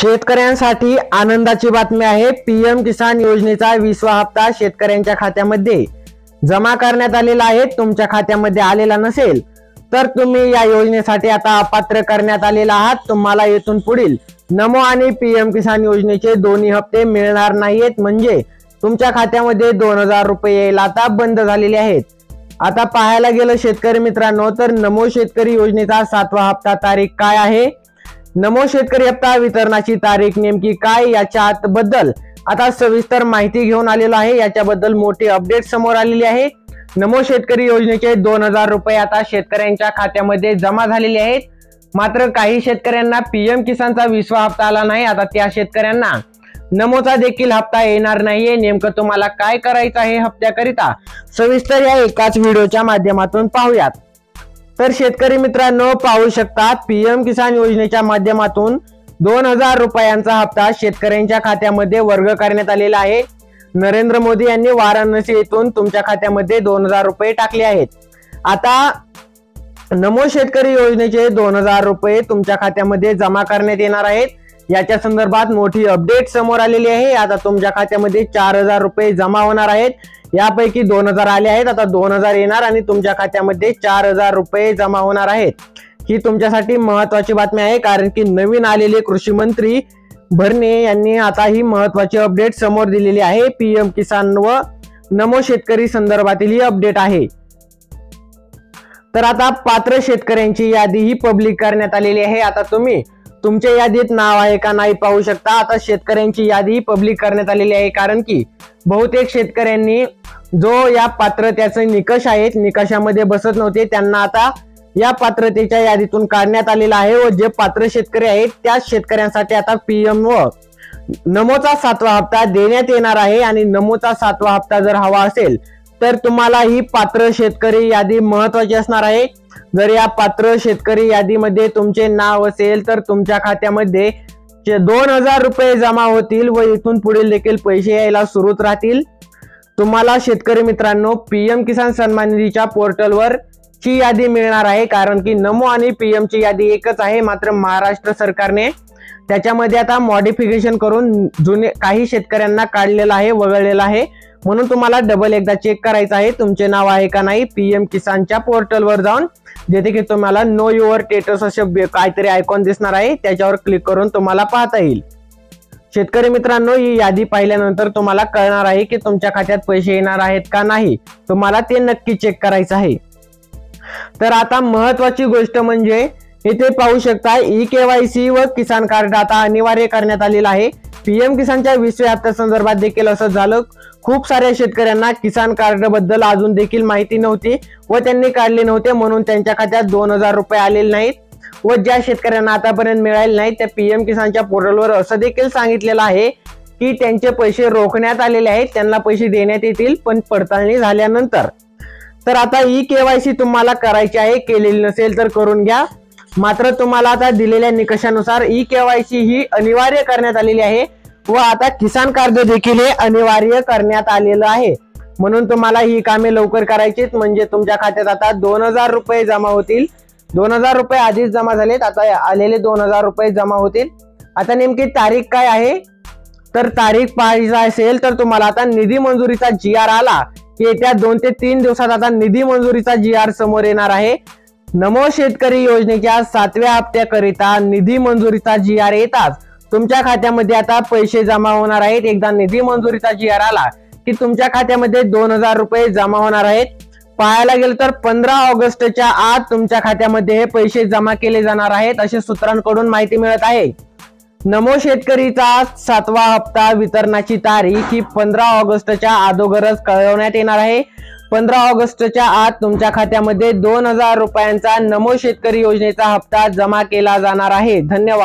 शेतकऱ्यांसाठी आनंदाची बातमी आहे। पीएम किसान योजनेचा 20वा हप्ता शेतकऱ्यांच्या खात्यामध्ये जमा करण्यात आलेला आहे। तुमच्या खात्यामध्ये आलेला नसेल तर तुम्ही या योजनेसाठी आता अपात्र करण्यात आलेला आहात। तुम्हाला येथून पुढील नमो आणि पीएम किसान योजनेचे दोन्ही हप्ते मिळणार नाहीत, म्हणजे तुमच्या खात्यामध्ये 2000 रुपये यायला आता बंद झालेले आहेत। आता पाहायला गेलं शेतकरी मित्रांनो, तर नमो शेतकरी योजनेचा 7वा हप्ता तारीख काय आहे, नमो शेतकरी हप्ता वितरणाची तारीख नेमकी काय, याच्या बद्दल आता सविस्तर माहिती घेऊन आलेलो आहे। याच्याबद्दल मोठी अपडेट समोर आलेली आहे। नमो शेतकरी योजनेचे 2000 रुपये आता शेतकऱ्यांच्या खात्यामध्ये जमा झालेले आहेत। मात्र काही शेतकऱ्यांना पीएम किसानचा 20वा हप्ता आला नाही। आता त्या शेतकऱ्यांना नमोचा देखील हप्ता येणार नाहीये। नेमकं तुम्हाला काय करायचं आहे हप्त्याकरिता सविस्तर या एकाच व्हिडिओच्या माध्यमातून पाहूयात। तर शेतकरी मित्रांनो, पाहू शकता पीएम किसान योजनेच्या माध्यमातून 2000 रुपयांचा हप्ता शेतकऱ्यांच्या खात्यामध्ये वर्ग करण्यात आलेला आहे। नरेंद्र मोदी यांनी वाराणसी येथून तुमच्या खात्यामध्ये 2000 रुपये टाकले आहेत। आता नमो शेतकरी योजनेचे 2000 रुपये तुमच्या खात्यामध्ये जमा करण्यात येणार आहेत। याच्या संदर्भात मोठी अपडेट समोर आलेली आहे। आता तुमच्या खात्यामध्ये 4000 रुपये जमा होणार आहेत। यापैकी 2000 आले आहेत, आता 2000 येणार आणि तुमच्या खात्यामध्ये 4000 रुपये जमा होणार आहेत। ही तुमच्यासाठी महत्त्वाची बातमी आहे, कारण की नवीन आलेले कृषी मंत्री भरणे यांनी आता ही महत्त्वाची अपडेट समोर दिलेली आहे। पीएम किसान व नमो शेतकरी संदर्भातील ही अपडेट आहे। तर आता पात्र शेतकऱ्यांची यादी ही पब्लिक करण्यात आलेली आहे। आता तुम्ही तुमच्या यादीत नाव आहे का नाही पाहू शकता। आता शेतकऱ्यांची यादी पब्लिक करण्यात आलेली आहे, कारण की बहुतेक शेतकऱ्यांनी जो या पात्रतेचे निकष आहेत निकषामध्ये बसत नव्हते, त्यांना आता या पात्रतेच्या यादीतून काढण्यात आलेला आहे। व जे पात्र शेतकरी आहेत त्या शेतकऱ्यांसाठी आता पीएम व नमोचा 7वा हप्ता देण्यात येणार आहे। आणि नमोचा 7वा हप्ता जर हवा असेल तर तुम्हाला ही पात्र शेतकरी यादी महत्त्वाची असणार आहे। जर या पात्र शेतकरी यादीमध्ये तुमचे नाव असेल तर तुमच्या खात्यामध्ये 2000 रुपये जमा होतील व इथून पुढील देखील पैसे यायला सुरूच राहतील। तुम्हाला शेतकरी मित्रांनो पीएम किसान सन्मान निधीच्या पोर्टलवर ची यादी मिळणार आहे, कारण की नमो आणि पीएम ची यादी एकच आहे। मात्र महाराष्ट्र सरकारने त्याच्यामध्ये आता मॉडिफिकेशन करून जुने काही शेतकऱ्यांना काढलेला आहे, वगळलेला आहे। म्हणून तुम्हाला डबल एकदा चेक करायचं आहे तुमचे नाव आहे का नाही पीएम किसानच्या पोर्टलवर जाऊन, जेथे की तुम्हाला नो युअर स्टेटस असे काहीतरी आयकॉन दिसणार आहे, त्याच्यावर क्लिक करून तुम्हाला पाहता येईल। शेतकरी मित्रांनो, ही यादी पाहिल्यानंतर तुम्हाला कळणार आहे की तुमच्या खात्यात पैसे येणार आहेत का नाही, तुम्हाला ते नक्की चेक करायचं आहे। तर आता महत्त्वाची गोष्ट म्हणजे इथे पाहू शकता ई-केवायसी व किसान कार्ड आता अनिवार्य करण्यात आलेला आहे। पीएम किसानच्या 20व्या हप्त्या संदर्भात देखील असं झालं। खूप साऱ्या शेतकऱ्यांना किसान कार्ड बद्दल अजून देखील माहिती नव्हती व त्यांनी काढले नव्हते, म्हणून त्यांच्या खात्यात 2000 रुपये आलेले नाहीत। व ज्या शेतकऱ्यांना आतापर्यंत मिळाले नाहीत त्या पीएम किसानच्या पोर्टलवर असं देखील सांगितलेलं आहे की त्यांचे पैसे रोखण्यात आलेले आहेत, त्यांना पैसे देण्यात येतील पण पडताळणी झाल्यानंतर। तर आता ई-केवायसी तुम्हाला करायची आहे, केलेली नसेल तर करून घ्या। मात्र तुम्हाला आता दिलेल्या निकषानुसार ई-केवायसी ही अनिवार्य करण्यात आलेली आहे व आता किसान कार्ड देखील हे अनिवार्य करण्यात आलेलं आहे। म्हणून तुम्हाला ही कामे लवकर करायची, म्हणजे तुमच्या खात्यात आता 2000 रुपये जमा होतील। 2000 रुपये आधीच जमा झालेत, आता आलेले 2000 रुपये जमा होतील। आता नेमकी तारीख काय आहे, तर तारीख पाहायची असेल तर तुम्हाला आता निधी मंजुरीचा GR आला की येत्या 2 ते 3 दिवसात आता निधी मंजुरीचा GR समोर येणार आहे। नमो शेतकरी योजनेच्या 7व्या हप्त्याकरिता निधी मंजुरीचा GR येताच तुमच्या खात्यामध्ये आता पैसे जमा होणार आहेत। एकदा निधी मंजुरीचा GR आला की तुमच्या खात्यामध्ये 2000 रुपये जमा होणार आहेत। पाहायला गेलं तर 15 ऑगस्टच्या आत तुमच्या खात्यामध्ये हे पैसे जमा केले जाणार आहेत, असे सूत्रांकडून माहिती मिळत आहे। नमो शेतकरीचा 7वा हप्ता वितरणाची तारीख ही 15 ऑगस्टच्या अगोदरच कळवण्यात येणार आहे। 15 ऑगस्टच्या आत तुमच्या खात्यामध्ये 2000 रुपयांचा नमो शेतकरी योजनेचा हप्ता जमा केला जाणार आहे। धन्यवाद।